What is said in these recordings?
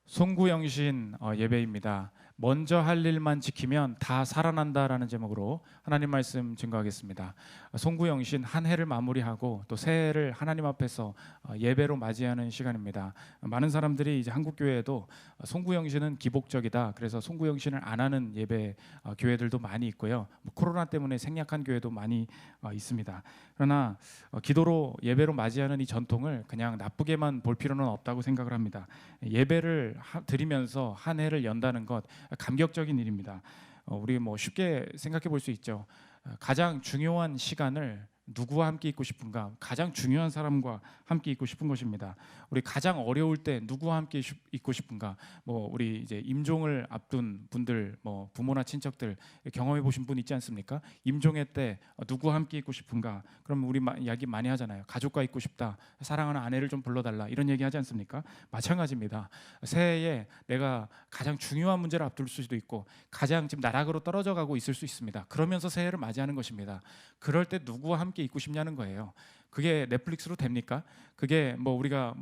송구영신 예배입니다. 먼저 할 일만 지키면 다 살아난다라는 제목으로 하나님 말씀 증거하겠습니다. 송구영신 한 해를 마무리하고 또 새해를 하나님 앞에서 예배로 맞이하는 시간입니다. 많은 사람들이 이제 한국 교회에도 송구영신은 기복적이다. 그래서 송구영신을 안 하는 예배 교회들도 많이 있고요. 코로나 때문에 생략한 교회도 많이 있습니다. 그러나 기도로 예배로 맞이하는 이 전통을 그냥 나쁘게만 볼 필요는 없다고 생각을 합니다. 예배를 드리면서 한 해를 연다는 것 감격적인 일입니다. 우리 쉽게 생각해 볼 수 있죠. 가장 중요한 시간을 누구와 함께 있고 싶은가? 가장 중요한 사람과 함께 있고 싶은 것입니다. 우리 가장 어려울 때 누구와 함께 있고 싶은가? 우리 이제 임종을 앞둔 분들, 부모나 친척들 경험해 보신 분 있지 않습니까? 임종회 때 누구와 함께 있고 싶은가? 그럼 우리 이야기 많이 하잖아요. 가족과 있고 싶다. 사랑하는 아내를 좀 불러달라. 이런 얘기 하지 않습니까? 마찬가지입니다. 새해에 내가 가장 중요한 문제를 앞둘 수도 있고 가장 지금 나락으로 떨어져 가고 있을 수 있습니다. 그러면서 새해를 맞이하는 것입니다. 그럴 때 누구와 함께 있고 싶냐는 거예요. 그게 넷플릭스로 됩니까? 그게 우리가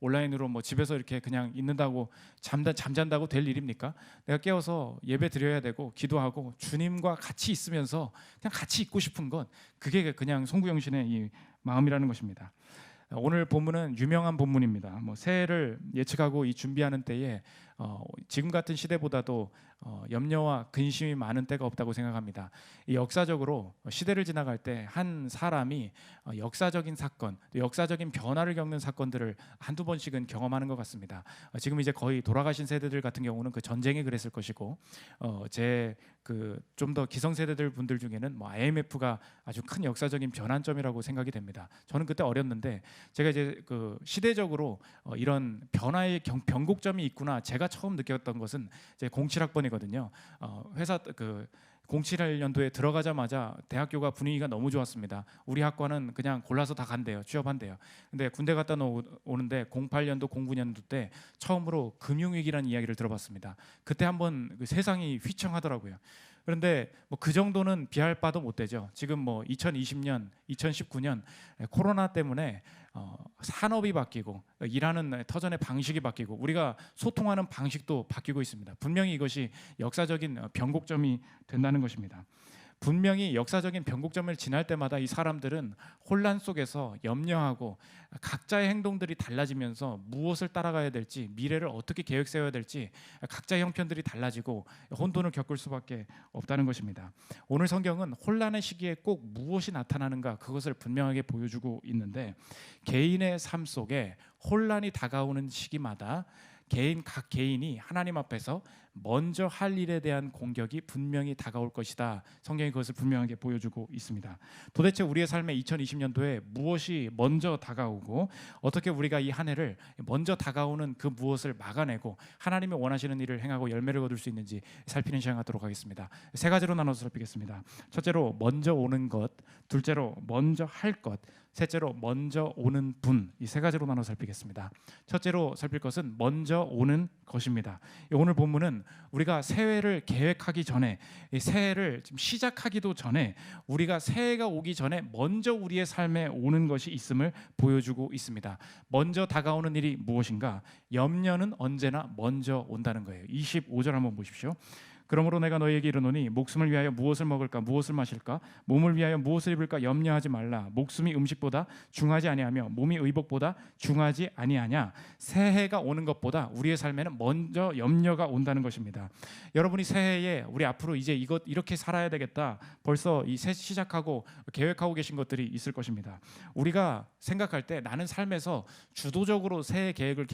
온라인으로 집에서 이렇게 그냥 있는다고 잠잔다고 될 일입니까? 내가 깨워서 예배 드려야 되고 기도하고 주님과 같이 있으면서 그냥 같이 있고 싶은 것, 그게 그냥 송구영신의 이 마음이라는 것입니다. 오늘 본문은 유명한 본문입니다. 새해를 예측하고 이 준비하는 때에 지금 같은 시대보다도 염려와 근심이 많은 때가 없다고 생각합니다. 이 역사적으로 시대를 지나갈 때 한 사람이 역사적인 사건, 역사적인 변화를 겪는 사건들을 한두 번씩은 경험하는 것 같습니다. 지금 이제 거의 돌아가신 세대들 같은 경우는 그 전쟁이 그랬을 것이고, 제 좀 더 기성세대들 분들 중에는 IMF가 아주 큰 역사적인 변환점이라고 생각이 됩니다. 저는 그때 어렸는데 제가 이제 시대적으로 이런 변화의 변곡점이 있구나 제가 처음 느꼈던 것은 제 07학번이거든요. 회사 07년도에 들어가자마자 대학교가 분위기가 너무 좋았습니다. 우리 학과는 그냥 골라서 다 간대요. 취업한대요. 근데 군대 갔다 오는데 08년도 09년도 때 처음으로 금융위기라는 이야기를 들어봤습니다. 그때 한번 세상이 휘청하더라고요. 그런데 그 정도는 비할 바도 못 되죠. 지금 2020년, 2019년 코로나 때문에 산업이 바뀌고 일하는 터전의 방식이 바뀌고 우리가 소통하는 방식도 바뀌고 있습니다. 분명히 이것이 역사적인 변곡점이 된다는 것입니다. 분명히 역사적인 변곡점을 지날 때마다 이 사람들은 혼란 속에서 염려하고 각자의 행동들이 달라지면서 무엇을 따라가야 될지, 미래를 어떻게 계획 세워야 될지 각자의 형편들이 달라지고 혼돈을 겪을 수밖에 없다는 것입니다. 오늘 성경은 혼란의 시기에 꼭 무엇이 나타나는가 그것을 분명하게 보여주고 있는데, 개인의 삶 속에 혼란이 다가오는 시기마다 각 개인이 하나님 앞에서 먼저 할 일에 대한 공격이 분명히 다가올 것이다. 성경이 그것을 분명하게 보여주고 있습니다. 도대체 우리의 삶에 2020년도에 무엇이 먼저 다가오고 어떻게 우리가 이 한 해를 먼저 다가오는 그 무엇을 막아내고 하나님이 원하시는 일을 행하고 열매를 거둘 수 있는지 살피는 시간 갖도록 하겠습니다. 세 가지로 나눠서 살피겠습니다. 첫째로 먼저 오는 것, 둘째로 먼저 할 것, 셋째로 먼저 오는 분. 이 세 가지로 나눠 살피겠습니다. 첫째로 살필 것은 먼저 오는 것입니다. 오늘 본문은 우리가 새해를 계획하기 전에, 새해를 지금 시작하기도 전에, 우리가 새해가 오기 전에 먼저 우리의 삶에 오는 것이 있음을 보여주고 있습니다. 먼저 다가오는 일이 무엇인가? 염려는 언제나 먼저 온다는 거예요. 25절 한번 보십시오. 그러므로 내가 너희에게 이르노니 목숨을 위하여 무엇을 먹을까 무엇을 마실까 몸을 위하여 무엇을 입을까 염려하지 말라. 목숨이 음식보다 중하지 아니하며 몸이 의복보다 중하지 아니하냐. 새해가 오는 것보다 우리의 삶에는 먼저 염려가 온다는 것입니다. 여러분이 새해에 우리 앞으로 이제 이렇게 살아야 되겠다, 벌써 이 새 시작하고 계획하고 계신 것들이 있을 것입니다. 우리가 생각할 때 나는 삶에서 주도적으로 새해 계획을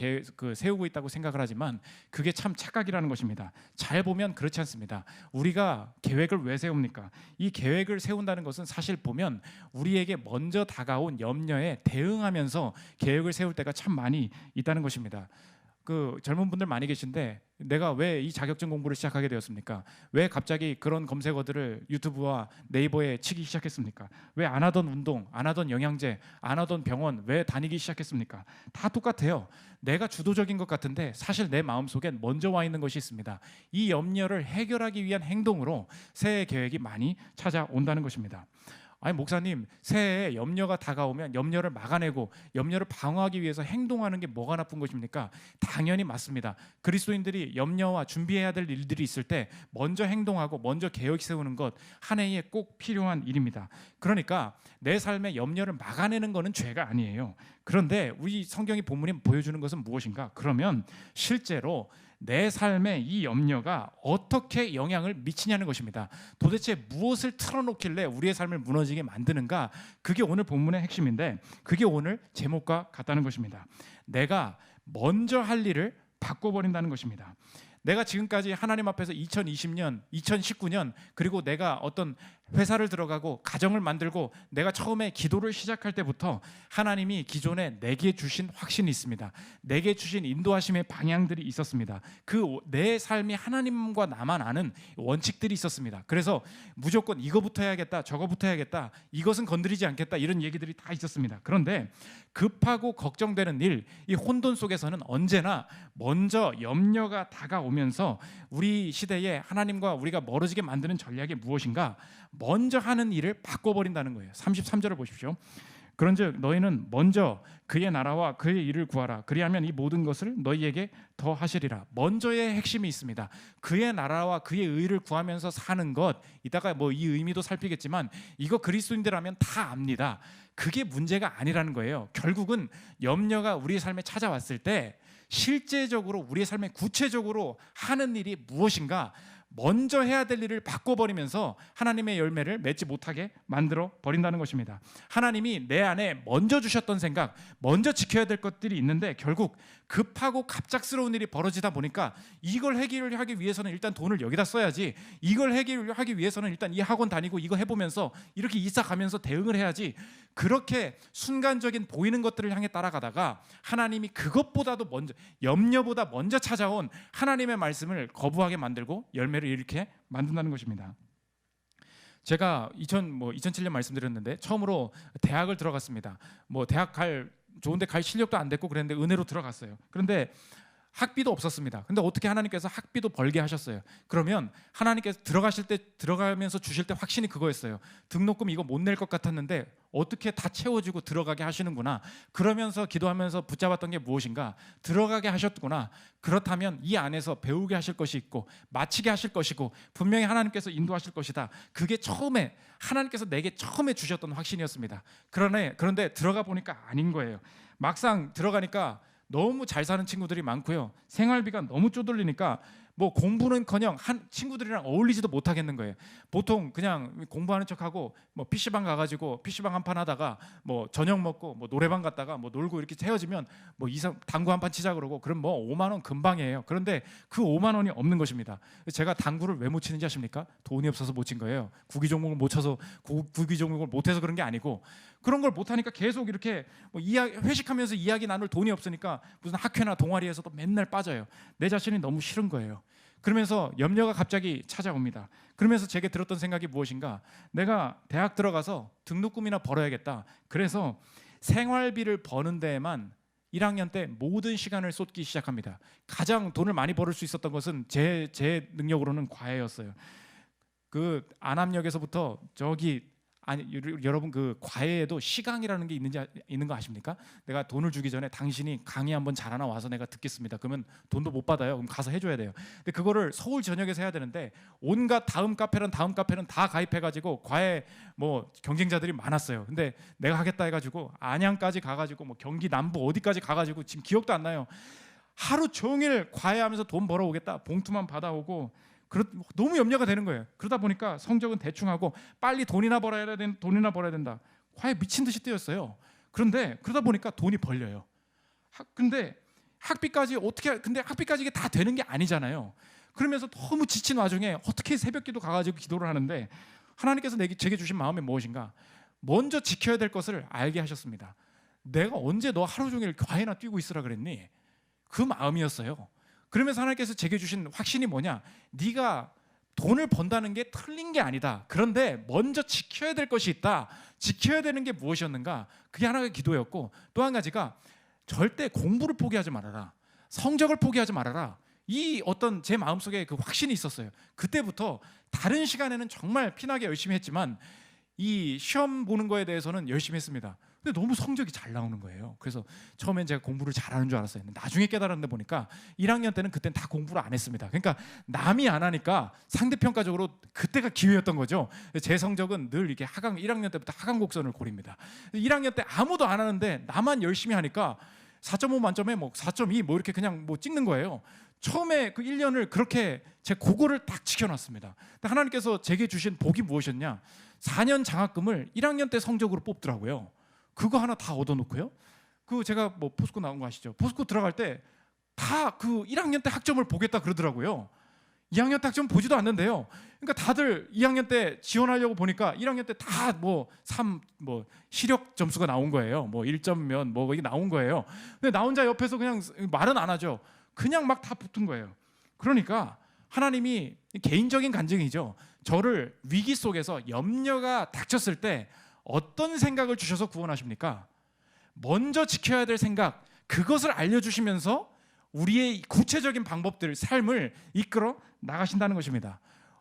세우고 있다고 생각을 하지만 그게 참 착각이라는 것입니다. 잘 보면 그렇지 않습니다. 우리가 계획을 왜 세웁니까? 이 계획을 세운다는 것은 사실 보면 우리에게 먼저 다가온 염려에 대응하면서 계획을 세울 때가 참 많이 있다는 것입니다. 젊은 분들 많이 계신데 내가 왜 이 자격증 공부를 시작하게 되었습니까? 왜 갑자기 그런 검색어들을 유튜브와 네이버에 치기 시작했습니까? 왜 안 하던 운동, 안 하던 영양제, 안 하던 병원 왜 다니기 시작했습니까? 다 똑같아요. 내가 주도적인 것 같은데 사실 내 마음속엔 먼저 와 있는 것이 있습니다. 이 염려를 해결하기 위한 행동으로 새해 계획이 많이 찾아온다는 것입니다. 아니 목사님, 새해에 염려가 다가오면 염려를 막아내고 염려를 방어하기 위해서 행동하는 게 뭐가 나쁜 것입니까? 당연히 맞습니다. 그리스도인들이 염려와 준비해야 될 일들이 있을 때 먼저 행동하고 먼저 계획 세우는 것 한 해에 꼭 필요한 일입니다. 그러니까 내 삶의 염려를 막아내는 것은 죄가 아니에요. 그런데 우리 성경이 본문이 보여주는 것은 무엇인가? 그러면 실제로 내 삶에 이 염려가 어떻게 영향을 미치냐는 것입니다. 도대체 무엇을 틀어놓길래 우리의 삶을 무너지게 만드는가? 그게 오늘 본문의 핵심인데, 그게 오늘 제목과 같다는 것입니다. 내가 먼저 할 일을 바꿔버린다는 것입니다. 내가 지금까지 하나님 앞에서 2020년, 2019년, 그리고 내가 어떤 회사를 들어가고 가정을 만들고 내가 처음에 기도를 시작할 때부터 하나님이 기존에 내게 주신 확신이 있습니다. 내게 주신 인도하심의 방향들이 있었습니다. 그 내 삶이 하나님과 나만 아는 원칙들이 있었습니다. 그래서 무조건 이거부터 해야겠다, 저거부터 해야겠다, 이것은 건드리지 않겠다, 이런 얘기들이 다 있었습니다. 그런데 급하고 걱정되는 일, 이 혼돈 속에서는 언제나 먼저 염려가 다가오면서 우리 시대에 하나님과 우리가 멀어지게 만드는 전략이 무엇인가? 먼저 하는 일을 바꿔버린다는 거예요. 33절을 보십시오. 그런즉 너희는 먼저 그의 나라와 그의 일을 구하라. 그리하면 이 모든 것을 너희에게 더 하시리라. 먼저의 핵심이 있습니다. 그의 나라와 그의 의를 구하면서 사는 것, 이따가 뭐 이 의미도 살피겠지만 이거 그리스도인들하면 다 압니다. 그게 문제가 아니라는 거예요. 결국은 염려가 우리의 삶에 찾아왔을 때 실제적으로 우리의 삶에 구체적으로 하는 일이 무엇인가, 먼저 해야 될 일을 바꿔버리면서 하나님의 열매를 맺지 못하게 만들어 버린다는 것입니다. 하나님이 내 안에 먼저 주셨던 생각, 먼저 지켜야 될 것들이 있는데 결국 급하고 갑작스러운 일이 벌어지다 보니까 이걸 해결하기 위해서는 일단 돈을 여기다 써야지, 이걸 해결하기 위해서는 일단 이 학원 다니고 이거 해보면서 이렇게 이사 가면서 대응을 해야지, 그렇게 순간적인 보이는 것들을 향해 따라가다가 하나님이 그것보다도 먼저, 염려보다 먼저 찾아온 하나님의 말씀을 거부하게 만들고 열매를 이렇게 만든다는 것입니다. 제가 2007년 말씀드렸는데 처음으로 대학을 들어갔습니다. 대학 좋은데 갈 실력도 안 됐고 그랬는데 은혜로 들어갔어요. 그런데 학비도 없었습니다. 근데 어떻게 하나님께서 학비도 벌게 하셨어요. 그러면 하나님께서 들어가면서 주실 때 확신이 그거였어요. 등록금 이거 못 낼 것 같았는데 어떻게 다 채워지고 들어가게 하시는구나. 그러면서 기도하면서 붙잡았던 게 무엇인가? 들어가게 하셨구나. 그렇다면 이 안에서 배우게 하실 것이 있고 마치게 하실 것이고 분명히 하나님께서 인도하실 것이다. 그게 처음에 하나님께서 내게 처음에 주셨던 확신이었습니다. 그런데 들어가 보니까 아닌 거예요. 막상 들어가니까 너무 잘 사는 친구들이 많고요. 생활비가 너무 쪼들리니까 공부는커녕 친구들이랑 어울리지도 못하겠는 거예요. 보통 그냥 공부하는 척하고 PC방 가가지고 PC방 한판 하다가 저녁 먹고 노래방 갔다가 놀고 이렇게 헤어지면 당구 한판 치자 그러고, 그럼 5만 원 금방이에요. 그런데 그 5만 원이 없는 것입니다. 제가 당구를 왜 못 치는지 아십니까? 돈이 없어서 못 친 거예요. 구기 종목을 못 쳐서, 구기 종목을 못 해서 그런 게 아니고, 그런 걸 못 하니까 계속 이렇게 회식하면서 이야기 나눌 돈이 없으니까 무슨 학회나 동아리에서도 맨날 빠져요. 내 자신이 너무 싫은 거예요. 그러면서 염려가 갑자기 찾아옵니다. 그러면서 제게 들었던 생각이 무엇인가? 내가 대학 들어가서 등록금이나 벌어야겠다. 그래서 생활비를 버는 데에만 1학년 때 모든 시간을 쏟기 시작합니다. 가장 돈을 많이 벌을 수 있었던 것은 제 능력으로는 과외였어요. 그 안암역에서부터 여러분 그 과외에도 시강이라는 게 있는 거 아십니까? 내가 돈을 주기 전에 당신이 강의 한번 잘하나 와서 내가 듣겠습니다. 그러면 돈도 못 받아요. 그럼 가서 해줘야 돼요. 근데 그거를 서울 전역에서 해야 되는데 온갖 다음 카페는 다 가입해가지고 과외 경쟁자들이 많았어요. 근데 내가 하겠다 해가지고 안양까지 가가지고 경기 남부 어디까지 가가지고 지금 기억도 안 나요. 하루 종일 과외하면서 돈 벌어오겠다. 봉투만 받아오고. 너무 염려가 되는 거예요. 그러다 보니까 성적은 대충 하고 빨리 돈이나 벌어야 된다. 과외 미친 듯이 뛰었어요. 그런데 그러다 보니까 돈이 벌려요. 근데 학비까지 이게 다 되는 게 아니잖아요. 그러면서 너무 지친 와중에 어떻게 새벽기도 가가지고 기도를 하는데 하나님께서 제게 주신 마음이 무엇인가? 먼저 지켜야 될 것을 알게 하셨습니다. 내가 언제 너 하루 종일 과외나 뛰고 있으라 그랬니? 그 마음이었어요. 그러면서 하나님께서 제게 주신 확신이 뭐냐? 네가 돈을 번다는 게 틀린 게 아니다. 그런데 먼저 지켜야 될 것이 있다. 지켜야 되는 게 무엇이었는가? 그게 하나가 기도였고, 또 한 가지가 절대 공부를 포기하지 말아라. 성적을 포기하지 말아라. 이 어떤 제 마음속에 그 확신이 있었어요. 그때부터 다른 시간에는 정말 피나게 열심히 했지만 이 시험 보는 거에 대해서는 열심히 했습니다. 근데 너무 성적이 잘 나오는 거예요. 그래서 처음엔 제가 공부를 잘하는 줄 알았어요. 나중에 깨달았는데 보니까 1학년 때는 그땐 다 공부를 안 했습니다. 그러니까 남이 안 하니까 상대평가적으로 그때가 기회였던 거죠. 제 성적은 늘 이렇게 하강 1학년 때부터 하강 곡선을 고립니다. 1학년 때 아무도 안 하는데 나만 열심히 하니까 4.5 만점에 뭐 4.2 뭐 이렇게 그냥 뭐 찍는 거예요. 처음에 그 1년을 그렇게 제 그거를 딱 지켜놨습니다. 하나님께서 제게 주신 복이 무엇이었냐? 4년 장학금을 1학년 때 성적으로 뽑더라고요. 그거 하나 다 얻어놓고요. 그 제가 뭐 포스코 나온 거 아시죠? 포스코 들어갈 때 다 그 1학년 때 학점을 보겠다 그러더라고요. 2학년 때 학점 보지도 않는데요. 그러니까 다들 2학년 때 지원하려고 보니까 1학년 때 다 뭐 시력 점수가 나온 거예요. 뭐 1점 면 뭐 이게 나온 거예요. 근데 나 혼자 옆에서 그냥 말은 안 하죠. 그냥 막 다 붙은 거예요. 그러니까 하나님이 개인적인 간증이죠. 저를 위기 속에서 염려가 닥쳤을 때 어떤 생각을 주셔서 구원하십니까? 먼저 지켜야 될 생각, 그것을 알려주시면서 우리의 구체적인 방법들, 삶을 이끌어 나가신다는 것입니다.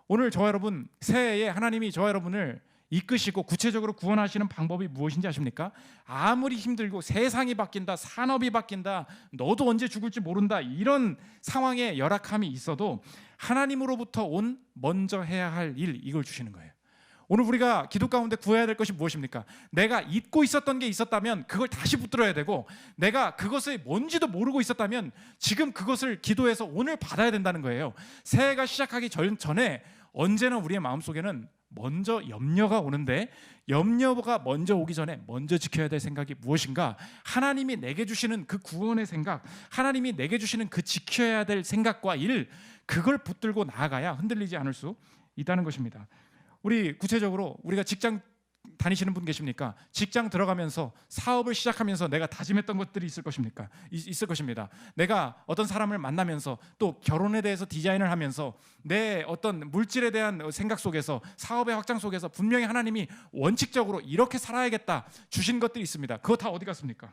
오늘 저와 여러분, 새해에 하나님이 저와 여러분을 이끄시고 구체적으로 구원하시는 방법이 무엇인지 아십니까? 아무리 힘들고 세상이 바뀐다, 산업이 바뀐다, 너도 언제 죽을지 모른다, 이런 상황에 열악함이 있어도 하나님으로부터 온 먼저 해야 할 일, 이걸 주시는 거예요. 오늘 우리가 기도 가운데 구해야 될 것이 무엇입니까? 내가 잊고 있었던 게 있었다면 그걸 다시 붙들어야 되고, 내가 그것이 뭔지도 모르고 있었다면 지금 그것을 기도해서 오늘 받아야 된다는 거예요. 새해가 시작하기 전에 언제나 우리의 마음속에는 먼저 염려가 오는데, 염려가 먼저 오기 전에 먼저 지켜야 될 생각이 무엇인가? 하나님이 내게 주시는 그 구원의 생각, 하나님이 내게 주시는 그 지켜야 될 생각과 일, 그걸 붙들고 나아가야 흔들리지 않을 수 있다는 것입니다. 우리 구체적으로 우리가 직장 다니시는 분 계십니까? 직장 들어가면서 사업을 시작하면서 내가 다짐했던 것들이 있을 것입니까? 있을 것입니다. 내가 어떤 사람을 만나면서 또 결혼에 대해서 디자인을 하면서 내 어떤 물질에 대한 생각 속에서 사업의 확장 속에서 분명히 하나님이 원칙적으로 이렇게 살아야겠다 주신 것들이 있습니다. 그거 다 어디 갔습니까?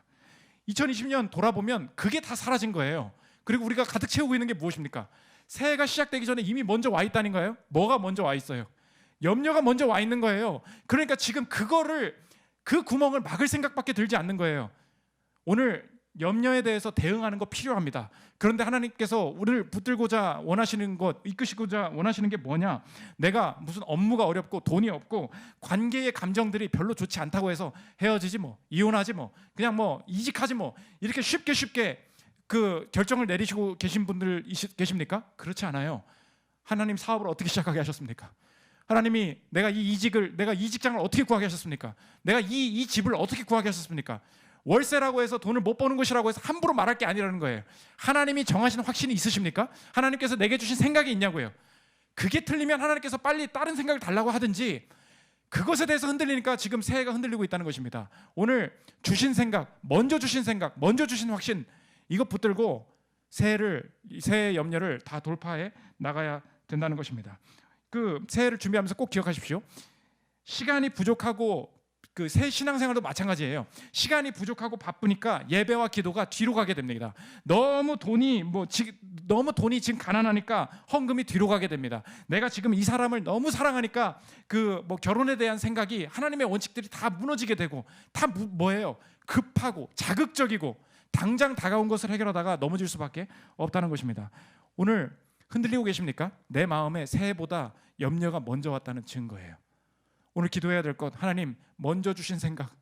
2020년 돌아보면 그게 다 사라진 거예요. 그리고 우리가 가득 채우고 있는 게 무엇입니까? 새해가 시작되기 전에 이미 먼저 와 있다는 거예요. 뭐가 먼저 와 있어요? 염려가 먼저 와 있는 거예요. 그러니까 지금 그 구멍을 막을 생각밖에 들지 않는 거예요. 오늘 염려에 대해서 대응하는 거 필요합니다. 그런데 하나님께서 우리를 붙들고자 원하시는 것, 이끄시고자 원하시는 게 뭐냐? 내가 무슨 업무가 어렵고 돈이 없고 관계의 감정들이 별로 좋지 않다고 해서 헤어지지 뭐, 이혼하지 뭐, 그냥 뭐 이직하지 뭐, 이렇게 쉽게 그 결정을 내리시고 계신 분들 계십니까? 그렇지 않아요. 하나님 사업을 어떻게 시작하게 하셨습니까? 하나님이 내가 이 직장을 어떻게 구하게 하셨습니까? 내가 이 집을 어떻게 구하게 하셨습니까? 월세라고 해서 돈을 못 버는 것이라고 해서 함부로 말할 게 아니라는 거예요. 하나님이 정하신 확신이 있으십니까? 하나님께서 내게 주신 생각이 있냐고요. 그게 틀리면 하나님께서 빨리 다른 생각을 달라고 하든지, 그것에 대해서 흔들리니까 지금 새해가 흔들리고 있다는 것입니다. 오늘 주신 생각, 먼저 주신 확신, 이거 붙들고 새해의 염려를 다 돌파해 나가야 된다는 것입니다. 그 새해를 준비하면서 꼭 기억하십시오. 시간이 부족하고 그 새 신앙생활도 마찬가지예요. 시간이 부족하고 바쁘니까 예배와 기도가 뒤로 가게 됩니다. 너무 돈이 지금 가난하니까 헌금이 뒤로 가게 됩니다. 내가 지금 이 사람을 너무 사랑하니까 그 결혼에 대한 생각이, 하나님의 원칙들이 다 무너지게 되고, 다 뭐예요? 급하고 자극적이고 당장 다가온 것을 해결하다가 넘어질 수밖에 없다는 것입니다. 오늘 흔들리고 계십니까? 내 마음에 새해보다 염려가 먼저 왔다는 증거예요. 오늘 기도해야 될 것, 하나님 먼저 주신 생각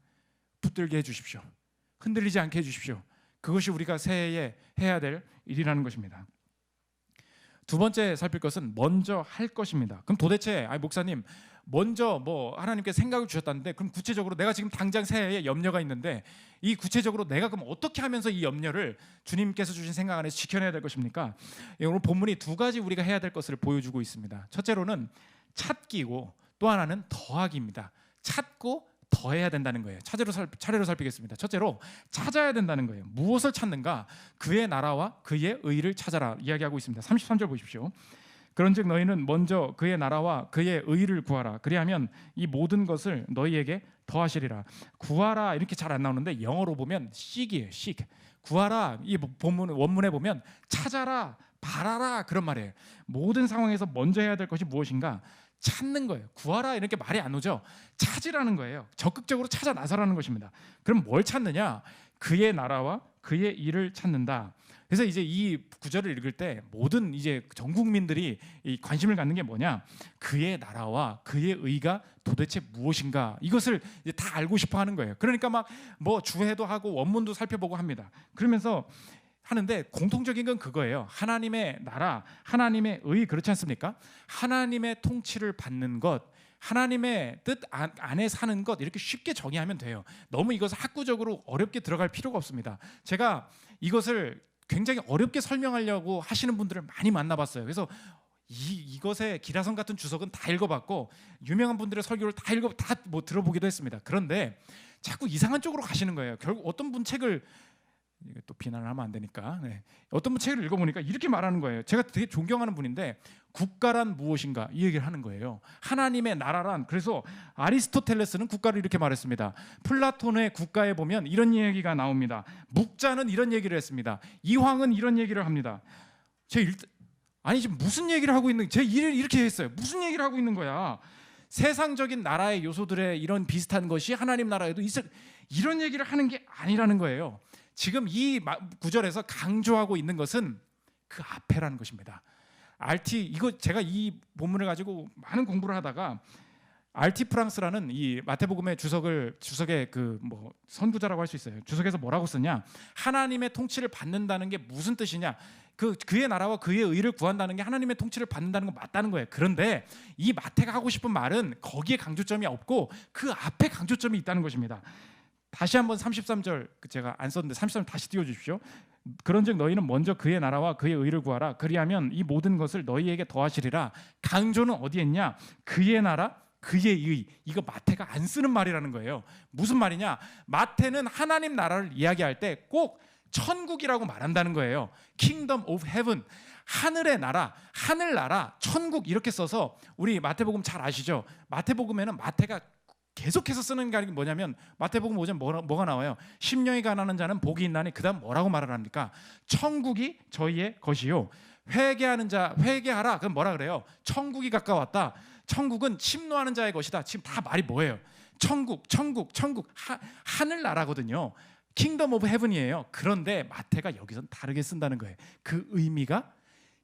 붙들게 해주십시오. 흔들리지 않게 해주십시오. 그것이 우리가 새해에 해야 될 일이라는 것입니다. 두 번째 살필 것은 먼저 할 것입니다. 그럼 도대체 목사님, 먼저 하나님께 생각을 주셨다는데, 그럼 구체적으로 내가 지금 당장 새해에 염려가 있는데, 이 구체적으로 내가 그럼 어떻게 하면서 이 염려를 주님께서 주신 생각 안에서 지켜내야 될 것입니까? 오늘 본문이 두 가지 우리가 해야 될 것을 보여주고 있습니다. 첫째로는 찾기고, 또 하나는 더하기입니다. 찾고 더해야 된다는 거예요. 차례로 살피겠습니다. 첫째로 찾아야 된다는 거예요. 무엇을 찾는가? 그의 나라와 그의 의를 찾아라 이야기하고 있습니다. 33절 보십시오. 그런즉 너희는 먼저 그의 나라와 그의 의를 구하라. 그리하면 이 모든 것을 너희에게 더하시리라. 구하라 이렇게 잘 안 나오는데 영어로 보면 seek이에요. seek. 구하라, 이 본문 원문에 보면 찾아라, 바라라 그런 말이에요. 모든 상황에서 먼저 해야 될 것이 무엇인가? 찾는 거예요. 구하라 이렇게 말이 안 오죠. 찾으라는 거예요. 적극적으로 찾아 나서라는 것입니다. 그럼 뭘 찾느냐? 그의 나라와 그의 일을 찾는다. 그래서 이제 이 구절을 읽을 때 모든 이제 전 국민들이 이 관심을 갖는 게 뭐냐? 그의 나라와 그의 의가 도대체 무엇인가? 이것을 이제 다 알고 싶어 하는 거예요. 그러니까 막 뭐 주해도 하고 원문도 살펴보고 합니다. 그러면서 하는데 공통적인 건 그거예요. 하나님의 나라, 하나님의 의, 그렇지 않습니까? 하나님의 통치를 받는 것, 하나님의 뜻 안에 사는 것, 이렇게 쉽게 정의하면 돼요. 너무 이것을 학구적으로 어렵게 들어갈 필요가 없습니다. 제가 이것을 굉장히 어렵게 설명하려고 하시는 분들을 많이 만나봤어요. 그래서 이것의 기라성 같은 주석은 다 읽어봤고 유명한 분들의 설교를 다 뭐 들어보기도 했습니다. 그런데 자꾸 이상한 쪽으로 가시는 거예요. 결국 어떤 분 책을, 이게 또 비난을 하면 안 되니까, 어떤 분 책을 읽어보니까 이렇게 말하는 거예요. 제가 되게 존경하는 분인데 국가란 무엇인가 이 얘기를 하는 거예요. 하나님의 나라란, 그래서 아리스토텔레스는 국가를 이렇게 말했습니다. 플라톤의 국가에 보면 이런 얘기가 나옵니다. 묵자는 이런 얘기를 했습니다. 이황은 이런 얘기를 합니다. 아니 지금 무슨 얘기를 하고 있는, 제 일을 이렇게 했어요. 무슨 얘기를 하고 있는 거야? 세상적인 나라의 요소들의 이런 비슷한 것이 하나님 나라에도 있을, 이런 얘기를 하는 게 아니라는 거예요. 지금 이 구절에서 강조하고 있는 것은 그 앞에라는 것입니다. 이거 제가 이 본문을 가지고 많은 공부를 하다가 RT 프랑스라는 이 마태복음의 주석의 그 뭐 선구자라고 할 수 있어요. 주석에서 뭐라고 썼냐? 하나님의 통치를 받는다는 게 무슨 뜻이냐? 그의 나라와 그의 의를 구한다는 게 하나님의 통치를 받는다는 건 맞다는 거예요. 그런데 이 마태가 하고 싶은 말은 거기에 강조점이 없고 그 앞에 강조점이 있다는 것입니다. 다시 한번 33절, 제가 안 썼는데 33절 다시 띄워주십시오. 그런즉 너희는 먼저 그의 나라와 그의 의를 구하라. 그리하면 이 모든 것을 너희에게 더하시리라. 강조는 어디에 있냐? 그의 나라, 그의 의. 이거 마태가 안 쓰는 말이라는 거예요. 무슨 말이냐? 마태는 하나님 나라를 이야기할 때 꼭 천국이라고 말한다는 거예요. Kingdom of Heaven, 하늘의 나라, 하늘나라, 천국 이렇게 써서, 우리 마태복음 잘 아시죠? 마태복음에는 마태가 계속해서 쓰는 게 뭐냐면 마태복음 5장 뭐가 나와요? 심령이 가난한 자는 복이 있나니, 그 다음 뭐라고 말을 합니까? 천국이 저희의 것이요, 회개하는 자 회개하라. 그럼 뭐라 그래요? 천국이 가까웠다. 천국은 침노하는 자의 것이다. 지금 다 말이 뭐예요? 천국 하늘나라거든요. 킹덤 오브 헤븐이에요. 그런데 마태가 여기선 다르게 쓴다는 거예요. 그 의미가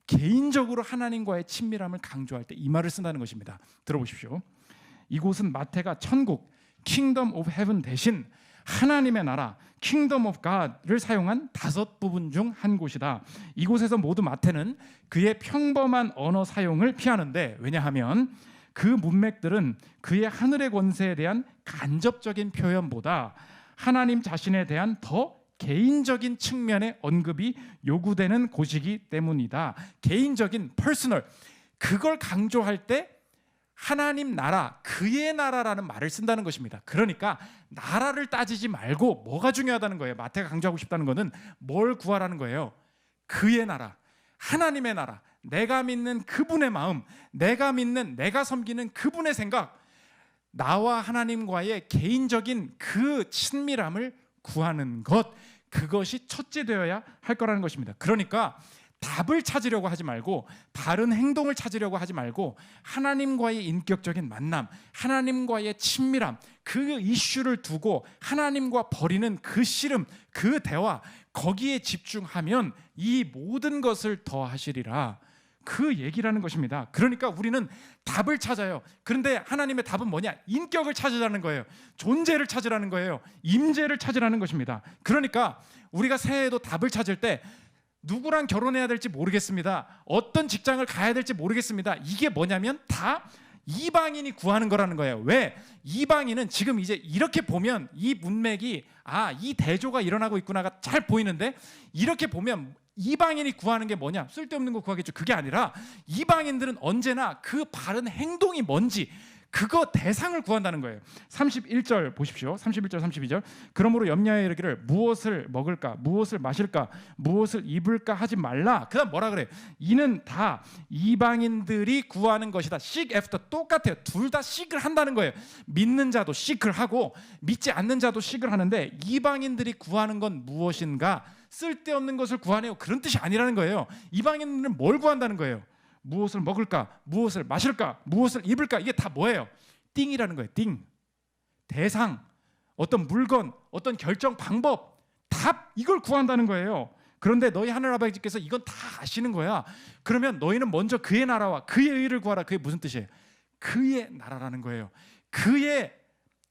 개인적으로 하나님과의 친밀함을 강조할 때 이 말을 쓴다는 것입니다. 들어보십시오. 이곳은 마태가 천국, 킹덤 오브 헤븐 대신 하나님의 나라, 킹덤 오브 갓을 사용한 5부분 중 한 곳이다. 이곳에서 모두 마태는 그의 평범한 언어 사용을 피하는데, 왜냐하면 그 문맥들은 그의 하늘의 권세에 대한 간접적인 표현보다 하나님 자신에 대한 더 개인적인 측면의 언급이 요구되는 곳이기 때문이다. 개인적인, 퍼스널, 그걸 강조할 때 하나님 나라, 그의 나라라는 말을 쓴다는 것입니다. 그러니까 나라를 따지지 말고 뭐가 중요하다는 거예요. 마태가 강조하고 싶다는 것은 뭘 구하라는 거예요. 그의 나라, 하나님의 나라, 내가 믿는 그분의 마음, 내가 섬기는 그분의 생각, 나와 하나님과의 개인적인 그 친밀함을 구하는 것, 그것이 첫째 되어야 할 거라는 것입니다. 그러니까 답을 찾으려고 하지 말고, 바른 행동을 찾으려고 하지 말고, 하나님과의 인격적인 만남, 하나님과의 친밀함, 그 이슈를 두고 하나님과 벌이는 그 씨름, 그 대화, 거기에 집중하면 이 모든 것을 더하시리라. 그 얘기라는 것입니다. 그러니까 우리는 답을 찾아요. 그런데 하나님의 답은 뭐냐? 인격을 찾으라는 거예요. 존재를 찾으라는 거예요. 임재를 찾으라는 것입니다. 그러니까 우리가 새해에도 답을 찾을 때 누구랑 결혼해야 될지 모르겠습니다. 어떤 직장을 가야 될지 모르겠습니다. 이게 뭐냐면 다 이방인이 구하는 거라는 거예요. 왜? 이방인은 지금 이제 이렇게 보면 이 문맥이, 이 대조가 일어나고 있구나가 잘 보이는데, 이렇게 보면 이방인이 구하는 게 뭐냐? 쓸데없는 거 구하겠죠. 그게 아니라 이방인들은 언제나 그 바른 행동이 뭔지, 그거 대상을 구한다는 거예요. 31절 보십시오. 31절 32절. 그러므로 염려하여 이르기를 무엇을 먹을까, 무엇을 마실까, 무엇을 입을까 하지 말라. 그다음 뭐라 그래? 이는 다 이방인들이 구하는 것이다. seek after, 똑같아요. 둘 다 seek을 한다는 거예요. 믿는 자도 seek을 하고 믿지 않는 자도 seek을 하는데, 이방인들이 구하는 건 무엇인가? 쓸데없는 것을 구하네요. 그런 뜻이 아니라는 거예요. 이방인들은 뭘 구한다는 거예요? 무엇을 먹을까, 무엇을 마실까, 무엇을 입을까, 이게 다 뭐예요? 띵이라는 거예요. 띵. 대상, 어떤 물건, 어떤 결정 방법, 답, 이걸 구한다는 거예요. 그런데 너희 하늘 아버지께서 이건 다 아시는 거야. 그러면 너희는 먼저 그의 나라와 그의 의를 구하라. 그게 무슨 뜻이에요? 그의 나라라는 거예요. 그의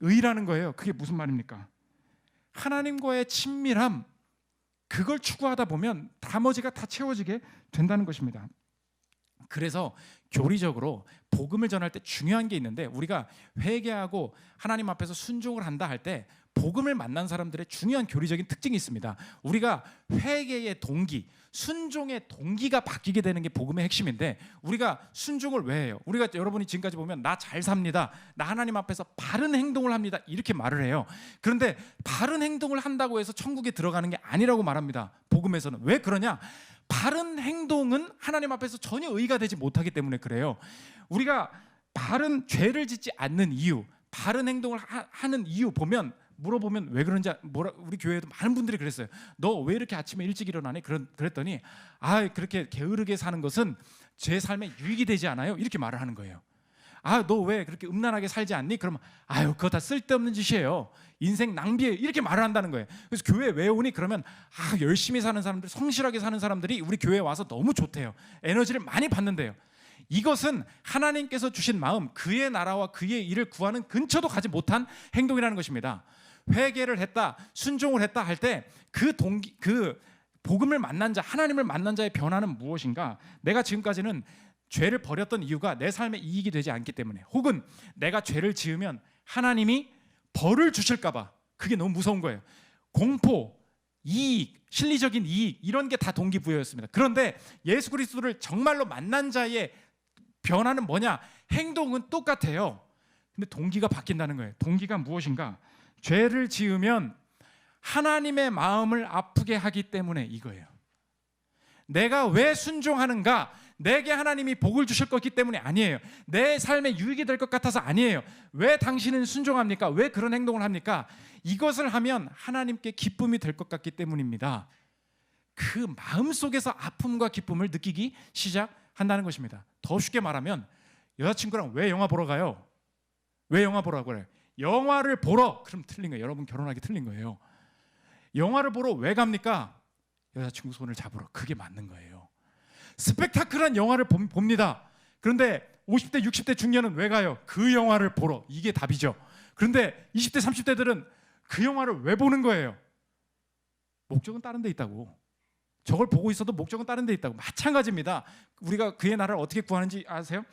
의라는 거예요. 그게 무슨 말입니까? 하나님과의 친밀함, 그걸 추구하다 보면 나머지가 다 채워지게 된다는 것입니다. 그래서 교리적으로 복음을 전할 때 중요한 게 있는데, 우리가 회개하고 하나님 앞에서 순종을 한다 할 때 복음을 만난 사람들의 중요한 교리적인 특징이 있습니다. 우리가 회개의 동기, 순종의 동기가 바뀌게 되는 게 복음의 핵심인데, 우리가 순종을 왜 해요? 우리가 여러분이 지금까지 보면 나 잘 삽니다, 나 하나님 앞에서 바른 행동을 합니다, 이렇게 말을 해요. 그런데 바른 행동을 한다고 해서 천국에 들어가는 게 아니라고 말합니다. 복음에서는. 왜 그러냐? 바른 행동은 하나님 앞에서 전혀 의가 되지 못하기 때문에 그래요. 우리가 바른 죄를 짓지 않는 이유, 바른 행동을 하는 이유 보면, 물어보면 왜 그런지, 우리 교회에도 많은 분들이 그랬어요. 너 왜 이렇게 아침에 일찍 일어나니? 그랬더니 그렇게 게으르게 사는 것은 제 삶에 유익이 되지 않아요, 이렇게 말을 하는 거예요. 너 왜 그렇게 음란하게 살지 않니? 그러면 그거 다 쓸데없는 짓이에요, 인생 낭비예요, 이렇게 말을 한다는 거예요. 그래서 교회 왜 오니? 그러면 열심히 사는 사람들, 성실하게 사는 사람들이 우리 교회에 와서 너무 좋대요, 에너지를 많이 받는데요. 이것은 하나님께서 주신 마음, 그의 나라와 그의 일을 구하는 근처도 가지 못한 행동이라는 것입니다. 회개를 했다, 순종을 했다 할 때 그 동기, 그 복음을 만난 자, 하나님을 만난 자의 변화는 무엇인가? 내가 지금까지는 죄를 버렸던 이유가 내 삶에 이익이 되지 않기 때문에, 혹은 내가 죄를 지으면 하나님이 벌을 주실까 봐, 그게 너무 무서운 거예요. 공포, 이익, 실리적인 이익, 이런 게 다 동기부여였습니다. 그런데 예수 그리스도를 정말로 만난 자의 변화는 뭐냐? 행동은 똑같아요. 근데 동기가 바뀐다는 거예요. 동기가 무엇인가? 죄를 지으면 하나님의 마음을 아프게 하기 때문에 이거예요. 내가 왜 순종하는가? 내게 하나님이 복을 주실 거기 때문에 아니에요. 내 삶에 유익이 될 것 같아서 아니에요. 왜 당신은 순종합니까? 왜 그런 행동을 합니까? 이것을 하면 하나님께 기쁨이 될 것 같기 때문입니다. 그 마음속에서 아픔과 기쁨을 느끼기 시작한다는 것입니다. 더 쉽게 말하면, 여자친구랑 왜 영화 보러 가요? 왜 영화 보라고 그래요? 영화를 보러. 그럼 틀린 거예요. 여러분 결혼하기 틀린 거예요. 영화를 보러 왜 갑니까? 여자친구 손을 잡으러. 그게 맞는 거예요. 스펙타클한 영화를 봅니다. 그런데 50대 60대 중년은 왜 가요? 그 영화를 보러. 이게 답이죠. 그런데 20대 30대들은 그 영화를 왜 보는 거예요? 목적은 다른 데 있다고. 저걸 보고 있어도 목적은 다른 데 있다고. 마찬가지입니다. 우리가 그의 나라를 어떻게 구하는지 아세요?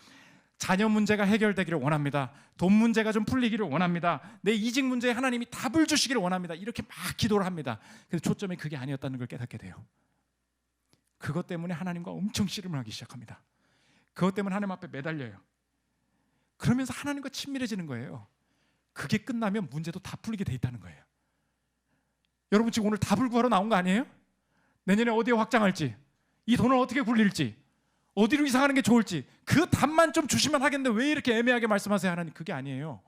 자녀 문제가 해결되기를 원합니다. 돈 문제가 좀 풀리기를 원합니다. 내 이직 문제에 하나님이 답을 주시기를 원합니다. 이렇게 막 기도를 합니다. 근데 초점이 그게 아니었다는 걸 깨닫게 돼요. 그것 때문에 하나님과 엄청 씨름을 하기 시작합니다. 그것 때문에 하나님 앞에 매달려요. 그러면서 하나님과 친밀해지는 거예요. 그게 끝나면 문제도 다 풀리게 돼 있다는 거예요. 여러분 지금 오늘 답을 구하러 나온 거 아니에요? 내년에 어디에 확장할지, 이 돈을 어떻게 굴릴지, 어디로 이사가는 게 좋을지, 그 답만 좀 주시면 하겠는데 왜 이렇게 애매하게 말씀하세요? 하나님, 그게 아니에요.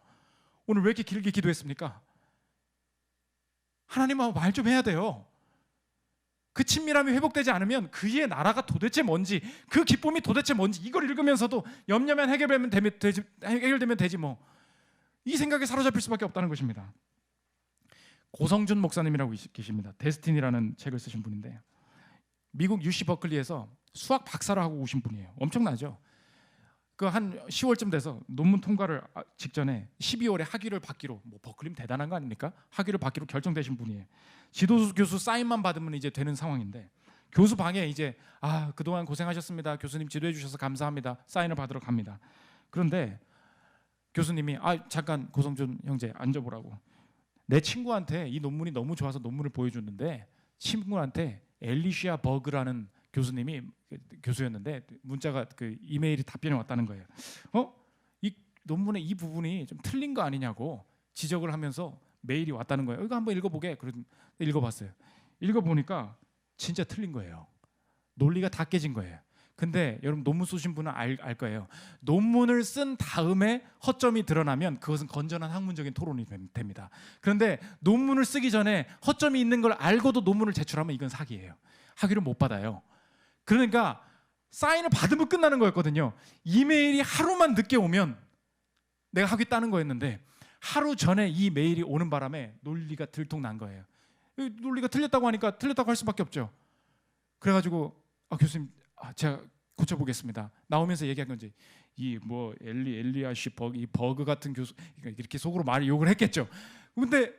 오늘 왜 이렇게 길게 기도했습니까? 하나님하고 말 좀 해야 돼요. 그 친밀함이 회복되지 않으면 그의 나라가 도대체 뭔지, 그 기쁨이 도대체 뭔지, 이걸 읽으면서도 염려만 해결되면 되지 뭐, 이 생각에 사로잡힐 수밖에 없다는 것입니다. 고성준 목사님이라고 계십니다. 데스티니라는 책을 쓰신 분인데, 미국 UC 버클리에서 수학 박사를 하고 오신 분이에요. 엄청나죠? 그 한 10월쯤 돼서 논문 통과를 직전에 12월에 학위를 받기로, 뭐 버클리면 대단한 거 아닙니까? 학위를 받기로 결정되신 분이에요. 지도수 교수 사인만 받으면 이제 되는 상황인데, 교수 방에 이제 그동안 고생하셨습니다, 교수님 지도해 주셔서 감사합니다, 사인을 받으러 갑니다. 그런데 교수님이 잠깐 고성준 형제 앉아보라고, 내 친구한테 이 논문이 너무 좋아서 논문을 보여줬는데, 친구한테 엘리시아 버그라는 교수님이 교수였는데 문자가, 그 이메일이 답변이 왔다는 거예요. 이 논문의 이 부분이 좀 틀린 거 아니냐고 지적을 하면서 메일이 왔다는 거예요. 이거 한번 읽어보게. 그래서 읽어봤어요. 읽어보니까 진짜 틀린 거예요. 논리가 다 깨진 거예요. 근데 여러분 논문 쓰신 분은 알 거예요. 논문을 쓴 다음에 허점이 드러나면 그것은 건전한 학문적인 토론이 됩니다. 그런데 논문을 쓰기 전에 허점이 있는 걸 알고도 논문을 제출하면 이건 사기예요. 학위를 못 받아요. 그러니까 사인을 받으면 끝나는 거였거든요. 이메일이 하루만 늦게 오면 내가 하겠다는 거였는데 하루 전에 이 메일이 오는 바람에 논리가 들통난 거예요. 논리가 틀렸다고 하니까 틀렸다고 할 수밖에 없죠. 그래가지고 교수님 제가 고쳐보겠습니다. 나오면서 얘기한 건지 이 뭐 엘리아시 버그, 이 버그 같은 교수 이렇게 속으로 말이 욕을 했겠죠. 근데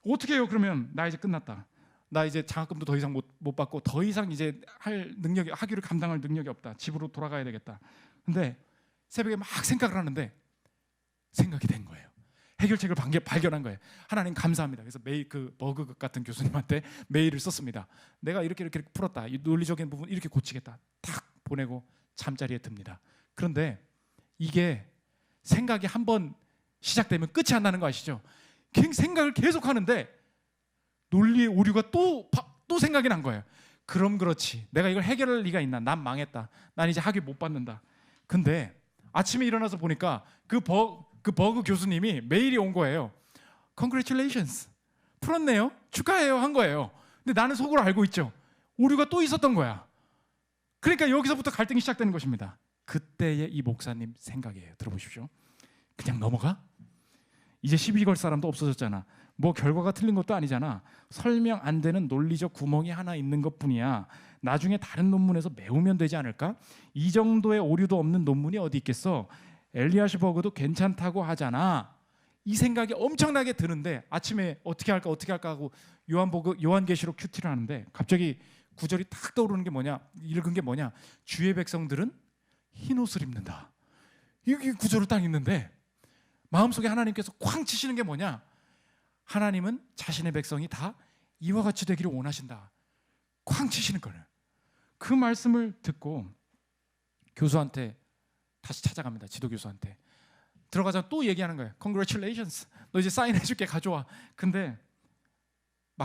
어떻게 해요? 그러면 나 이제 끝났다. 나 이제 장학금도 더 이상 못 받고 더 이상 이제 할 능력이 학위를 감당할 능력이 없다. 집으로 돌아가야 되겠다. 근데 새벽에 막 생각을 하는데 생각이 된 거예요. 해결책을 발견한 거예요. 하나님 감사합니다. 그래서 메일 그 버그 같은 교수님한테 메일을 썼습니다. 내가 이렇게 풀었다. 이 논리적인 부분 이렇게 고치겠다. 탁 보내고 잠자리에 듭니다. 그런데 이게 생각이 한번 시작되면 끝이 안 나는 거 아시죠? 생각을 계속 하는데 논리의 오류가 또 생각이 난 거예요. 그럼 그렇지. 내가 이걸 해결할 리가 있나? 난 망했다. 난 이제 학위 못 받는다. 근데 아침에 일어나서 보니까 그 버그 교수님이 메일이 온 거예요. Congratulations. 풀었네요. 축하해요. 한 거예요. 근데 나는 속으로 알고 있죠. 오류가 또 있었던 거야. 그러니까 여기서부터 갈등이 시작되는 것입니다. 그때의 이 목사님 생각이에요. 들어보십시오. 그냥 넘어가? 이제 12걸 사람도 없어졌잖아. 뭐 결과가 틀린 것도 아니잖아. 설명 안 되는 논리적 구멍이 하나 있는 것뿐이야. 나중에 다른 논문에서 메우면 되지 않을까? 이 정도의 오류도 없는 논문이 어디 있겠어? 엘리아시 버그도 괜찮다고 하잖아. 이 생각이 엄청나게 드는데 아침에 어떻게 할까 하고 요한계시록 큐티를 하는데 갑자기 구절이 탁 떠오르는 게 뭐냐? 읽은 게 뭐냐? 주의 백성들은 흰 옷을 입는다. 이 구절을 딱 읽는데 마음속에 하나님께서 쾅 치시는 게 뭐냐? 하나님은 자신의 백성이 다 이와 같이 되기를 원하신다. 쾅 치시는 거예요. 그 말씀을 듣고 교수한테 다시 찾아갑니다. 지도교수한테. 들어가자 또 얘기하는 거예요. Congratulations. 너 이제 사인해줄게. 가져와. 근데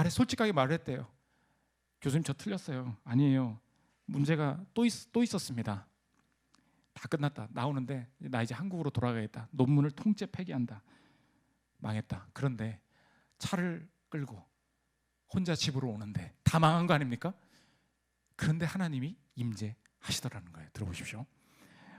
솔직하게 말을 했대요. 교수님 저 틀렸어요. 아니에요. 문제가 또 있었습니다. 다 끝났다. 나오는데 나 이제 한국으로 돌아가겠다. 논문을 통째 폐기한다. 망했다. 그런데 차를 끌고 혼자 집으로 오는데 다 망한 거 아닙니까? 그런데 하나님이 임재하시더라는 거예요. 들어보십시오.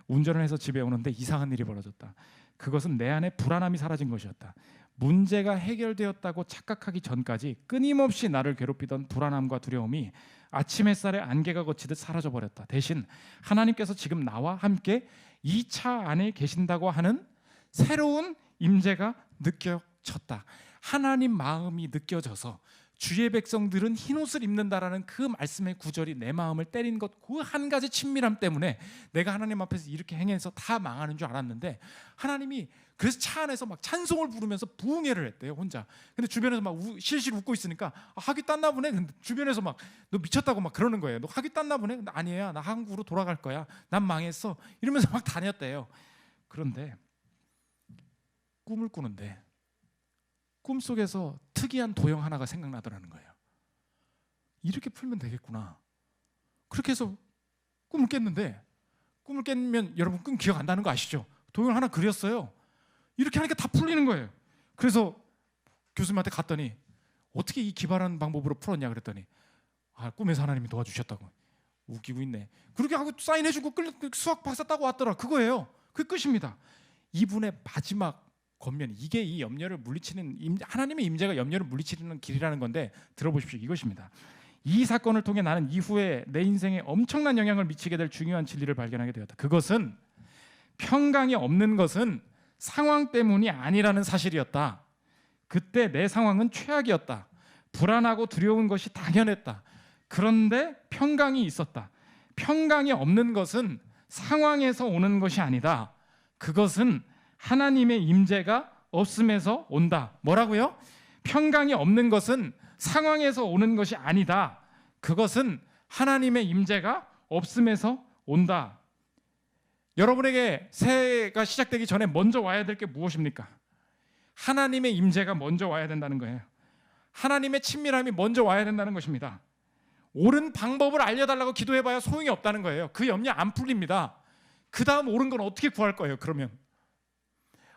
운전을 해서 집에 오는데 이상한 일이 벌어졌다. 그것은 내 안에 불안함이 사라진 것이었다. 문제가 해결되었다고 착각하기 전까지 끊임없이 나를 괴롭히던 불안함과 두려움이 아침 햇살에 안개가 걷히듯 사라져버렸다. 대신 하나님께서 지금 나와 함께 이 차 안에 계신다고 하는 새로운 임재가 느껴졌다. 하나님 마음이 느껴져서 주의 백성들은 흰옷을 입는다라는 그 말씀의 구절이 내 마음을 때린 것, 그 한 가지 친밀함 때문에 내가 하나님 앞에서 이렇게 행해서 다 망하는 줄 알았는데 하나님이 그래서 차 안에서 막 찬송을 부르면서 부흥회를 했대요, 혼자. 근데 주변에서 막 실실 웃고 있으니까 학위 땄나 보네. 근데 주변에서 막 너 미쳤다고 막 그러는 거예요. 너 학위 땄나 보네. 근데 아니에요, 나 한국으로 돌아갈 거야. 난 망했어. 이러면서 막 다녔대요. 그런데 꿈을 꾸는데 꿈속에서 특이한 도형 하나가 생각나더라는 거예요. 이렇게 풀면 되겠구나. 그렇게 해서 꿈을 깼는데, 꿈을 깨면 여러분 꿈 기억 안 나는 거 아시죠? 도형을 하나 그렸어요. 이렇게 하니까 다 풀리는 거예요. 그래서 교수님한테 갔더니 어떻게 이 기발한 방법으로 풀었냐 그랬더니 꿈에서 하나님이 도와주셨다고. 웃기고 있네. 그렇게 하고 사인해주고 수학 박사 따고 왔더라. 그거예요. 그게 끝입니다. 이분의 마지막 겉면, 이게 이 염려를 물리치는, 하나님의 임재가 염려를 물리치는 길이라는 건데 들어보십시오. 이것입니다. 이 사건을 통해 나는 이후에 내 인생에 엄청난 영향을 미치게 될 중요한 진리를 발견하게 되었다. 그것은 평강이 없는 것은 상황 때문이 아니라는 사실이었다. 그때 내 상황은 최악이었다. 불안하고 두려운 것이 당연했다. 그런데 평강이 있었다. 평강이 없는 것은 상황에서 오는 것이 아니다. 그것은 하나님의 임재가 없음에서 온다. 뭐라고요? 평강이 없는 것은 상황에서 오는 것이 아니다. 그것은 하나님의 임재가 없음에서 온다. 여러분에게 새해가 시작되기 전에 먼저 와야 될 게 무엇입니까? 하나님의 임재가 먼저 와야 된다는 거예요. 하나님의 친밀함이 먼저 와야 된다는 것입니다. 옳은 방법을 알려달라고 기도해봐야 소용이 없다는 거예요. 그 염려 안 풀립니다. 그 다음 옳은 건 어떻게 구할 거예요? 그러면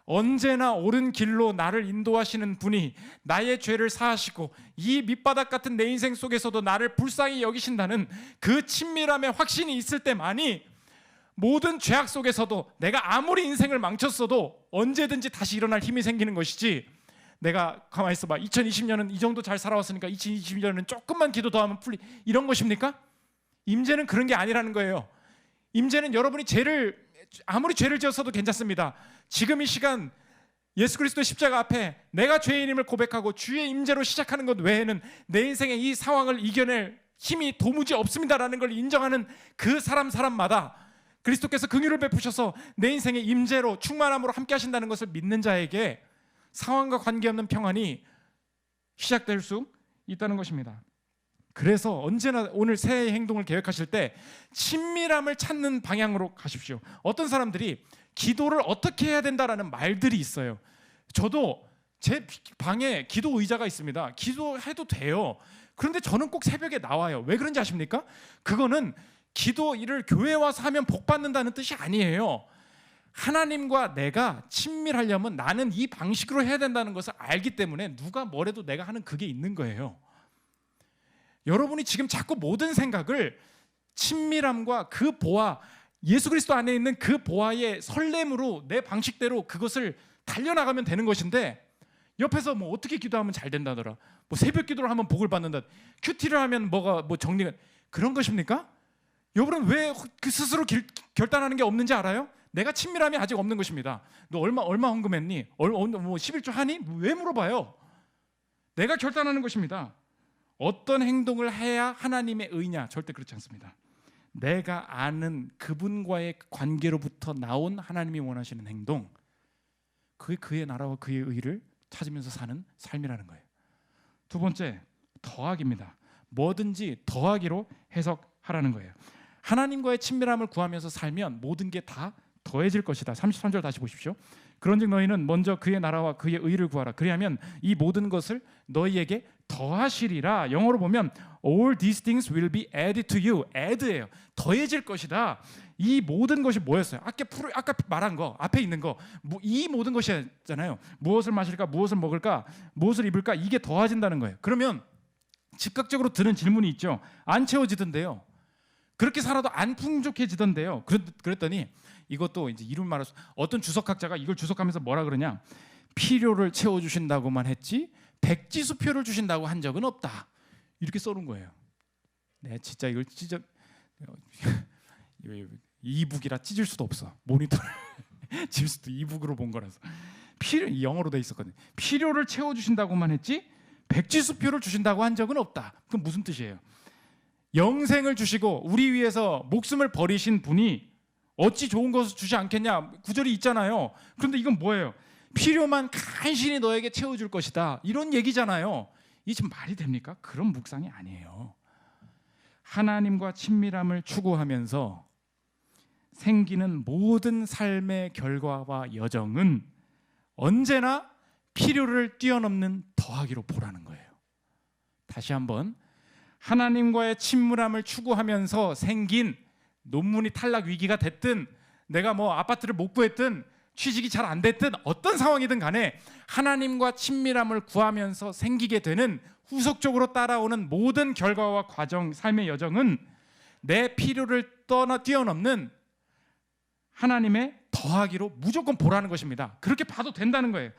언제나 옳은 길로 나를 인도하시는 분이 나의 죄를 사하시고 이 밑바닥 같은 내 인생 속에서도 나를 불쌍히 여기신다는 그 친밀함의 확신이 있을 때만이 모든 죄악 속에서도 내가 아무리 인생을 망쳤어도 언제든지 다시 일어날 힘이 생기는 것이지, 내가 가만히 있어봐 2020년은 이 정도 잘 살아왔으니까 2020년은 조금만 기도 더 하면 풀리, 이런 것입니까? 임재는 그런 게 아니라는 거예요. 임재는 여러분이 아무리 죄를 지었어도 괜찮습니다. 지금 이 시간 예수 그리스도의 십자가 앞에 내가 죄인임을 고백하고 주의 임재로 시작하는 것 외에는 내 인생의 이 상황을 이겨낼 힘이 도무지 없습니다라는 걸 인정하는 그 사람마다 그리스도께서 긍휼을 베푸셔서 내 인생의 임재로 충만함으로 함께 하신다는 것을 믿는 자에게 상황과 관계없는 평안이 시작될 수 있다는 것입니다. 그래서 언제나 오늘 새해의 행동을 계획하실 때 친밀함을 찾는 방향으로 가십시오. 어떤 사람들이 기도를 어떻게 해야 된다라는 말들이 있어요. 저도 제 방에 기도 의자가 있습니다. 기도해도 돼요. 그런데 저는 꼭 새벽에 나와요. 왜 그런지 아십니까? 그거는 기도 일을 교회 와서 하면 복 받는다는 뜻이 아니에요. 하나님과 내가 친밀하려면 나는 이 방식으로 해야 된다는 것을 알기 때문에 누가 뭐래도 내가 하는 그게 있는 거예요. 여러분이 지금 자꾸 모든 생각을 친밀함과 그 보아, 예수 그리스도 안에 있는 그 보아의 설렘으로 내 방식대로 그것을 달려나가면 되는 것인데, 옆에서 뭐 어떻게 기도하면 잘 된다더라, 뭐 새벽 기도를 하면 복을 받는다, 큐티를 하면 뭐가 뭐 정리가, 그런 것입니까? 여러분은 왜 그 스스로 결단하는 게 없는지 알아요? 내가 친밀함이 아직 없는 것입니다. 너 얼마 헌금했니? 뭐 11조 하니? 왜 물어봐요? 내가 결단하는 것입니다. 어떤 행동을 해야 하나님의 의냐? 절대 그렇지 않습니다. 내가 아는 그분과의 관계로부터 나온 하나님이 원하시는 행동, 그게 그의 나라와 그의 의를 찾으면서 사는 삶이라는 거예요. 두 번째, 더하기입니다. 뭐든지 더하기로 해석하라는 거예요. 하나님과의 친밀함을 구하면서 살면 모든 게 다 더해질 것이다. 33절 다시 보십시오. 그런즉 너희는 먼저 그의 나라와 그의 의를 구하라. 그리하면 이 모든 것을 너희에게 더하시리라. 영어로 보면 all these things will be added to you. add예요. 더해질 것이다. 이 모든 것이 뭐였어요? 아까 말한 거, 앞에 있는 거, 이 모든 것이잖아요. 무엇을 마실까, 무엇을 먹을까, 무엇을 입을까, 이게 더해진다는 거예요. 그러면 즉각적으로 드는 질문이 있죠. 안 채워지던데요. 그렇게 살아도 안 풍족해지던데요. 그랬더니 이것도 이제 이름 말해서 어떤 주석학자가 이걸 주석하면서 뭐라 그러냐? 필요를 채워주신다고만 했지 백지수표를 주신다고 한 적은 없다. 이렇게 써놓은 거예요. 네, 진짜 이걸 찢어 이북이라 찢을 수도 없어. 모니터를 질 수도 이북으로 본 거라서. 영어로 돼 있었거든요. 필요를 채워주신다고만 했지 백지수표를 주신다고 한 적은 없다. 그럼 무슨 뜻이에요? 영생을 주시고 우리 위해서 목숨을 버리신 분이 어찌 좋은 것을 주지 않겠냐 구절이 있잖아요. 그런데 이건 뭐예요? 필요만 간신히 너에게 채워줄 것이다, 이런 얘기잖아요. 이게 지금 말이 됩니까? 그런 묵상이 아니에요. 하나님과 친밀함을 추구하면서 생기는 모든 삶의 결과와 여정은 언제나 필요를 뛰어넘는 더하기로 보라는 거예요. 다시 한번, 하나님과의 친밀함을 추구하면서 생긴 논문이 탈락 위기가 됐든 내가 뭐 아파트를 못 구했든 취직이 잘 안 됐든 어떤 상황이든 간에 하나님과 친밀함을 구하면서 생기게 되는 후속적으로 따라오는 모든 결과와 과정, 삶의 여정은 내 필요를 뛰어넘는 하나님의 더하기로 무조건 보라는 것입니다. 그렇게 봐도 된다는 거예요.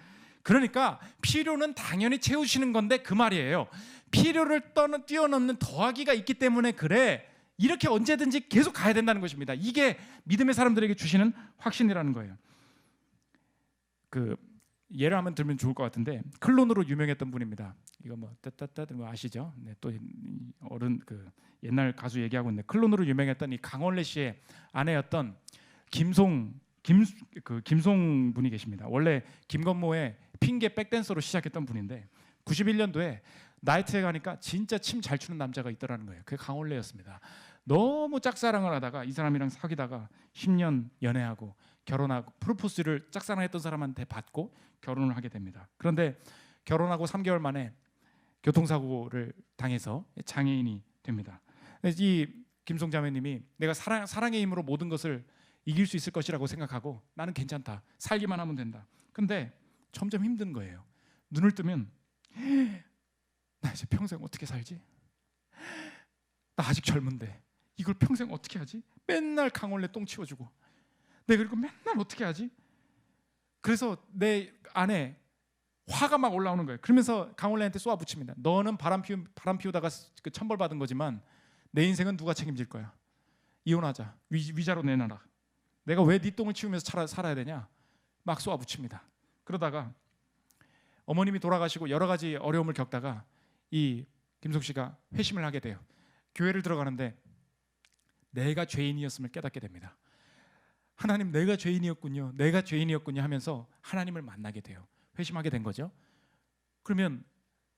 그러니까 필요는 당연히 채우시는 건데 그 말이에요. 필요를 뛰어넘는 더하기가 있기 때문에 그래, 이렇게 언제든지 계속 가야 된다는 것입니다. 이게 믿음의 사람들에게 주시는 확신이라는 거예요. 예를 한번 들면 좋을 것 같은데, 클론으로 유명했던 분입니다. 이거 뭐 따따따 아시죠? 네, 또 어른 옛날 가수 얘기하고 있는데, 클론으로 유명했던 이 강원래 씨의 아내였던 김송 분이 계십니다. 원래 김건모의 핑계 백댄서로 시작했던 분인데 91년도에 나이트에 가니까 진짜 침 잘 추는 남자가 있더라는 거예요. 그게 강원래였습니다. 너무 짝사랑을 하다가 이 사람이랑 사귀다가 10년 연애하고 결혼하고 프로포즈를 짝사랑했던 사람한테 받고 결혼을 하게 됩니다. 그런데 결혼하고 3개월 만에 교통사고를 당해서 장애인이 됩니다. 이 김송 자매님이 내가 사랑의 힘으로 모든 것을 이길 수 있을 것이라고 생각하고 나는 괜찮다, 살기만 하면 된다. 근데 점점 힘든 거예요. 눈을 뜨면 나 이제 평생 어떻게 살지? 나 아직 젊은데 이걸 평생 어떻게 하지? 맨날 강원래 똥 치워주고 내가 이거 맨날 어떻게 하지? 그래서 내 안에 화가 막 올라오는 거예요. 그러면서 강원래한테 쏘아붙입니다. 너는 바람 피우다가 그 천벌 받은 거지만 내 인생은 누가 책임질 거야? 이혼하자. 위자료 내놔라. 내가 왜 네 똥을 치우면서 살아야 되냐? 막 쏘아붙입니다. 그러다가 어머님이 돌아가시고 여러 가지 어려움을 겪다가 이 김송 씨가 회심을 하게 돼요. 교회를 들어가는데 내가 죄인이었음을 깨닫게 됩니다. 하나님, 내가 죄인이었군요. 내가 죄인이었군요 하면서 하나님을 만나게 돼요. 회심하게 된 거죠. 그러면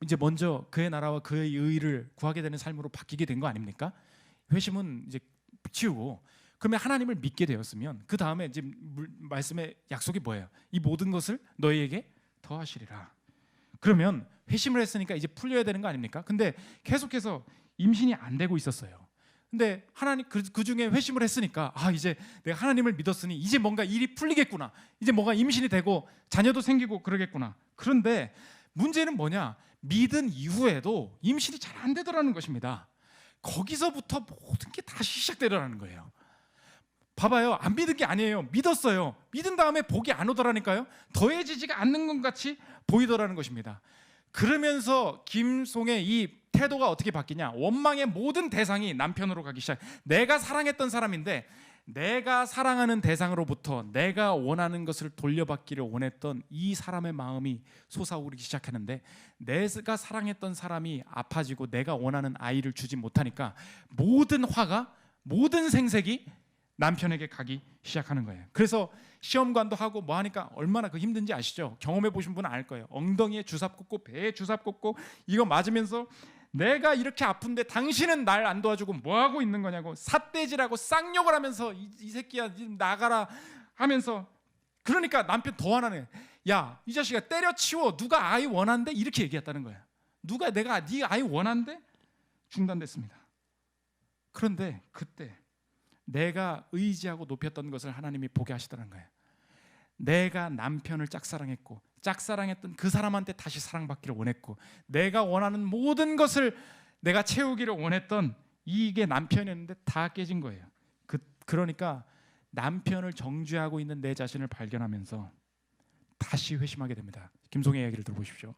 이제 먼저 그의 나라와 그의 의를 구하게 되는 삶으로 바뀌게 된 거 아닙니까? 회심은 이제 치우고 그러면 하나님을 믿게 되었으면 그 다음에 이제 말씀의 약속이 뭐예요? 이 모든 것을 너희에게 더하시리라. 그러면 회심을 했으니까 이제 풀려야 되는 거 아닙니까? 근데 계속해서 임신이 안 되고 있었어요. 근데 하나님 그 중에 회심을 했으니까 이제 내가 하나님을 믿었으니 이제 뭔가 일이 풀리겠구나. 이제 뭔가 임신이 되고 자녀도 생기고 그러겠구나. 그런데 문제는 뭐냐? 믿은 이후에도 임신이 잘 안 되더라는 것입니다. 거기서부터 모든 게 다시 시작되더라는 거예요. 봐봐요. 안 믿은 게 아니에요. 믿었어요. 믿은 다음에 복이 안 오더라니까요. 더해지지가 않는 것 같이 보이더라는 것입니다. 그러면서 김송의 이 태도가 어떻게 바뀌냐? 원망의 모든 대상이 남편으로 가기 시작. 내가 사랑했던 사람인데 내가 사랑하는 대상으로부터 내가 원하는 것을 돌려받기를 원했던 이 사람의 마음이 솟아오르기 시작하는데 내가 사랑했던 사람이 아파지고 내가 원하는 아이를 주지 못하니까 모든 화가 모든 생색이 남편에게 가기 시작하는 거예요. 그래서 시험관도 하고 뭐 하니까 얼마나 그 힘든지 아시죠? 경험해 보신 분은 알 거예요. 엉덩이에 주삽 꽂고 배에 주삽 꽂고 이거 맞으면서 내가 이렇게 아픈데 당신은 날 안 도와주고 뭐 하고 있는 거냐고 삿대질하고 쌍욕을 하면서 이 새끼야 나가라 하면서 그러니까 남편 더 화나네. 야, 이 자식아 때려치워. 누가 아이 원한대? 이렇게 얘기했다는 거야. 누가 내가 네 아이 원한대? 중단됐습니다. 그런데 그때 내가 의지하고 높였던 것을 하나님이 보게 하시더라는 거예요. 내가 남편을 짝사랑했고 짝사랑했던 그 사람한테 다시 사랑받기를 원했고 내가 원하는 모든 것을 내가 채우기를 원했던 이게 남편이었는데 다 깨진 거예요. 그러니까 남편을 정죄하고 있는 내 자신을 발견하면서 다시 회심하게 됩니다. 김송의 이야기를 들어보십시오.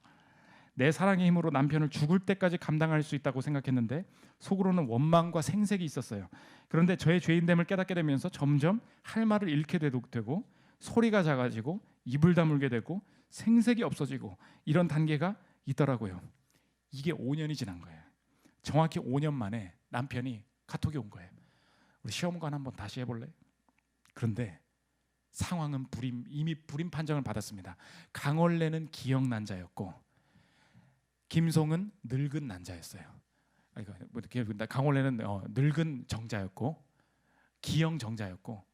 내 사랑의 힘으로 남편을 죽을 때까지 감당할 수 있다고 생각했는데 속으로는 원망과 생색이 있었어요. 그런데 저의 죄인됨을 깨닫게 되면서 점점 할 말을 잃게 되고 소리가 작아지고 입을 다물게 되고 생색이 없어지고 이런 단계가 있더라고요. 이게 5년이 지난 거예요. 정확히 5년 만에 남편이 카톡이 온 거예요. 우리 시험관 한번 다시 해볼래? 그런데 상황은 이미 불임 판정을 받았습니다. 강원래는 기억난자였고 김송은 늙은 난자였어요. 강원래는 늙은 정자였고 기형 정자였고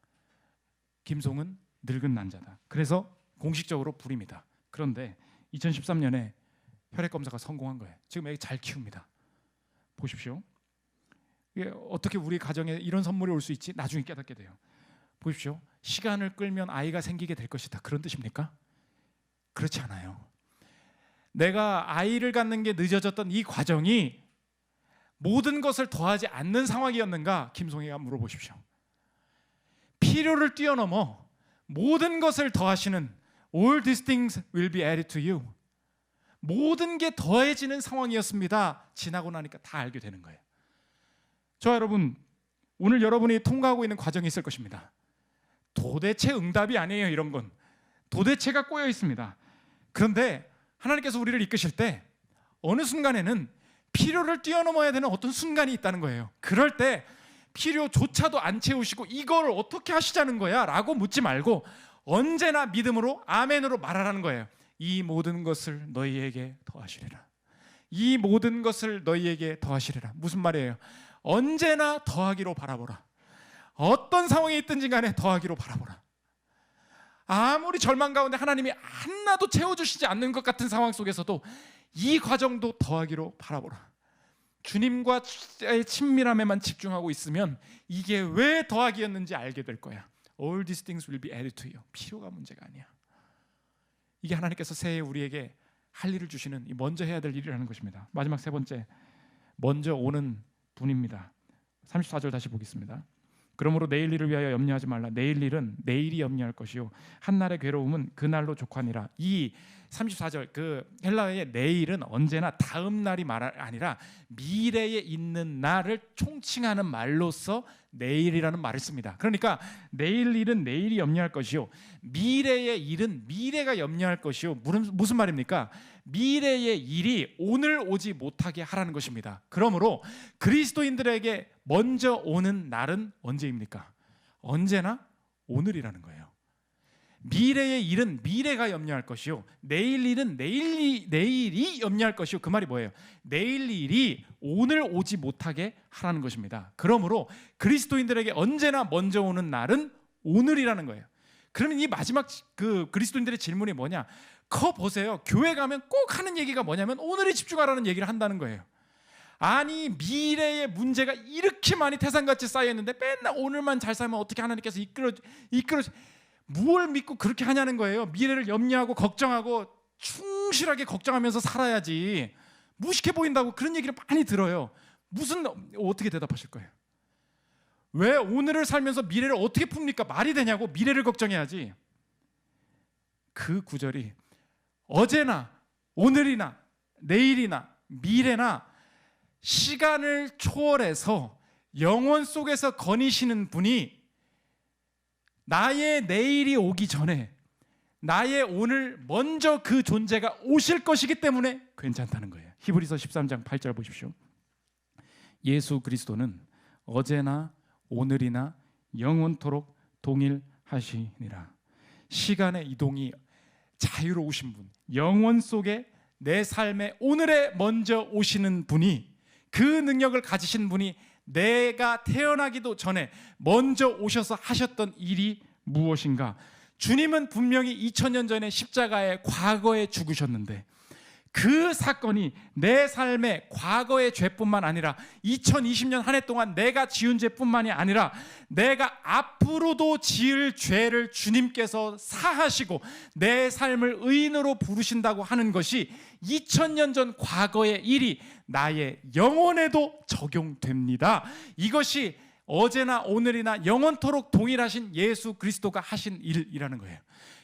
김송은 늙은 난자다. 그래서 공식적으로 불임이다. 그런데 2013년에 혈액 검사가 성공한 거예요. 지금 애기 잘 키웁니다. 보십시오. 이게 어떻게 우리 가정에 이런 선물이 올 수 있지? 나중에 깨닫게 돼요. 보십시오. 시간을 끌면 아이가 생기게 될 것이다. 그런 뜻입니까? 그렇지 않아요. 내가 아이를 갖는 게 늦어졌던 이 과정이 모든 것을 더하지 않는 상황이었는가? 김송이가 물어보십시오. 필요를 뛰어넘어 모든 것을 더하시는 All these things will be added to you. 모든 게 더해지는 상황이었습니다. 지나고 나니까 다 알게 되는 거예요. 저 여러분, 오늘 여러분이 통과하고 있는 과정이 있을 것입니다. 도대체 응답이 아니에요. 이런 건 도대체가 꼬여 있습니다. 그런데 하나님께서 우리를 이끄실 때 어느 순간에는 필요를 뛰어넘어야 되는 어떤 순간이 있다는 거예요. 그럴 때 필요조차도 안 채우시고 이걸 어떻게 하시자는 거야? 라고 묻지 말고 언제나 믿음으로 아멘으로 말하라는 거예요. 이 모든 것을 너희에게 더하시리라. 이 모든 것을 너희에게 더하시리라. 무슨 말이에요? 언제나 더하기로 바라보라. 어떤 상황이 있든지 간에 더하기로 바라보라. 아무리 절망 가운데 하나님이 하나도 채워주시지 않는 것 같은 상황 속에서도 이 과정도 더하기로 바라보라. 주님과의 친밀함에만 집중하고 있으면 이게 왜 더하기였는지 알게 될 거야. All these things will be added to you. 필요가 문제가 아니야. 이게 하나님께서 새해 우리에게 할 일을 주시는 이 먼저 해야 될 일이라는 것입니다. 마지막 세 번째, 먼저 오는 분입니다. 34절 다시 보겠습니다. 그러므로 내일 일을 위하여 염려하지 말라. 내일 일은 내일이 염려할 것이요 한날의 괴로움은 그날로 족하니라. 이 34절 그 헬라어의 내일은 언제나 다음 날이 아니라 미래에 있는 날을 총칭하는 말로서 내일이라는 말을 씁니다. 그러니까 내일 일은 내일이 염려할 것이요 미래의 일은 미래가 염려할 것이요. 무슨 말입니까? 미래의 일이 오늘 오지 못하게 하라는 것입니다. 그러므로 그리스도인들에게 먼저 오는 날은 언제입니까? 언제나 오늘이라는 거예요. 미래의 일은 미래가 염려할 것이요 내일 일은 내일이 염려할 것이요. 그 말이 뭐예요? 내일 일이 오늘 오지 못하게 하라는 것입니다. 그러므로 그리스도인들에게 언제나 먼저 오는 날은 오늘이라는 거예요. 그러면 이 마지막 그 그리스도인들의 질문이 뭐냐? 보세요. 교회 가면 꼭 하는 얘기가 뭐냐면 오늘에 집중하라는 얘기를 한다는 거예요. 아니 미래의 문제가 이렇게 많이 태산같이 쌓여있는데 맨날 오늘만 잘 살면 어떻게 하나님께서 이끌어 뭘 믿고 그렇게 하냐는 거예요. 미래를 염려하고 걱정하고 충실하게 걱정하면서 살아야지. 무식해 보인다고 그런 얘기를 많이 들어요. 어떻게 대답하실 거예요? 왜 오늘을 살면서 미래를 어떻게 풉니까? 말이 되냐고. 미래를 걱정해야지. 그 구절이 어제나 오늘이나 내일이나 미래나 시간을 초월해서 영혼 속에서 거니시는 분이 나의 내일이 오기 전에 나의 오늘 먼저 그 존재가 오실 것이기 때문에 괜찮다는 거예요. 히브리서 13장 8절 보십시오. 예수 그리스도는 어제나 오늘이나 영원토록 동일하시니라. 시간의 이동이 자유로우신 분, 영원 속에 내 삶에 오늘에 먼저 오시는 분이, 그 능력을 가지신 분이 내가 태어나기도 전에 먼저 오셔서 하셨던 일이 무엇인가? 주님은 분명히 2000년 전에 십자가에 과거에 죽으셨는데 그 사건이 내 삶의 과거의 죄뿐만 아니라 2020년 한 해 동안 내가 지은 죄뿐만이 아니라 내가 앞으로도 지을 죄를 주님께서 사하시고 내 삶을 의인으로 부르신다고 하는 것이 2000년 전 과거의 일이 나의 영혼에도 적용됩니다. 이것이 어제나 오늘이나 영원토록 동일하신 예수 그리스도가 하신 일이라는 거예요.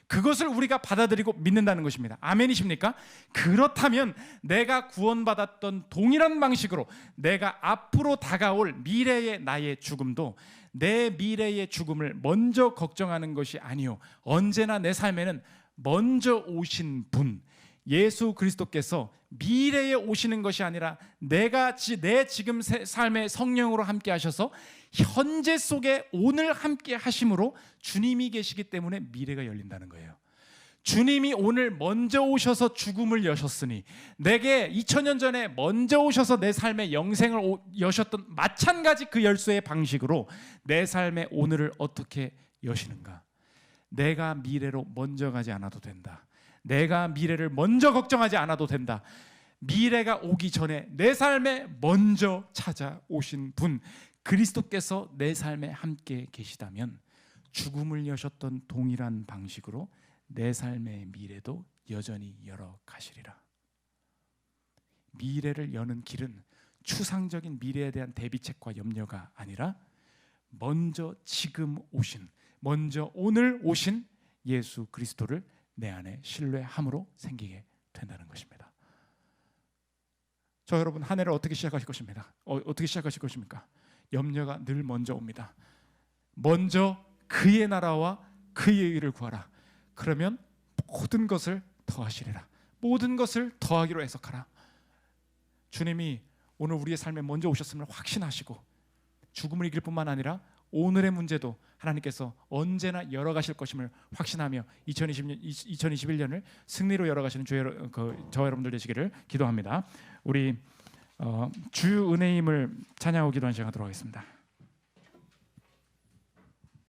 그것을 우리가 받아들이고 믿는다는 것입니다. 아멘이십니까? 그렇다면 내가 구원받았던 동일한 방식으로 내가 앞으로 다가올 미래의 나의 죽음도 내 미래의 죽음을 먼저 걱정하는 것이 아니요, 언제나 내 삶에는 먼저 오신 분 예수 그리스도께서 미래에 오시는 것이 아니라 내 지금 삶의 성령으로 함께 하셔서 현재 속에 오늘 함께 하심으로 주님이 계시기 때문에 미래가 열린다는 거예요. 주님이 오늘 먼저 오셔서 죽음을 여셨으니 내게 2000년 전에 먼저 오셔서 내 삶의 영생을 여셨던 마찬가지 그 열쇠의 방식으로 내 삶의 오늘을 어떻게 여시는가? 내가 미래로 먼저 가지 않아도 된다. 내가 미래를 먼저 걱정하지 않아도 된다. 미래가 오기 전에 내 삶에 먼저 찾아오신 분 그리스도께서 내 삶에 함께 계시다면 죽음을 여셨던 동일한 방식으로 내 삶의 미래도 여전히 열어가시리라. 미래를 여는 길은 추상적인 미래에 대한 대비책과 염려가 아니라 먼저 지금 오신, 먼저 오늘 오신 예수 그리스도를 내 안에 신뢰함으로 생기게 된다는 것입니다. 저 여러분 한 해를 어떻게 시작하실 것입니다. 어떻게 시작하실 것입니까? 염려가 늘 먼저 옵니다. 먼저 그의 나라와 그의 의를 구하라. 그러면 모든 것을 더하시리라. 모든 것을 더하기로 해석하라. 주님이 오늘 우리의 삶에 먼저 오셨음을 확신하시고 죽음을 이길 뿐만 아니라 오늘의 문제도 하나님께서 언제나 열어가실 것임을 확신하며 2021년을 승리로 열어가시는 저 여러분들 되시기를 기도합니다. 우리 주 은혜임을 찬양하고 기도하는 시간 갖도록 하겠습니다.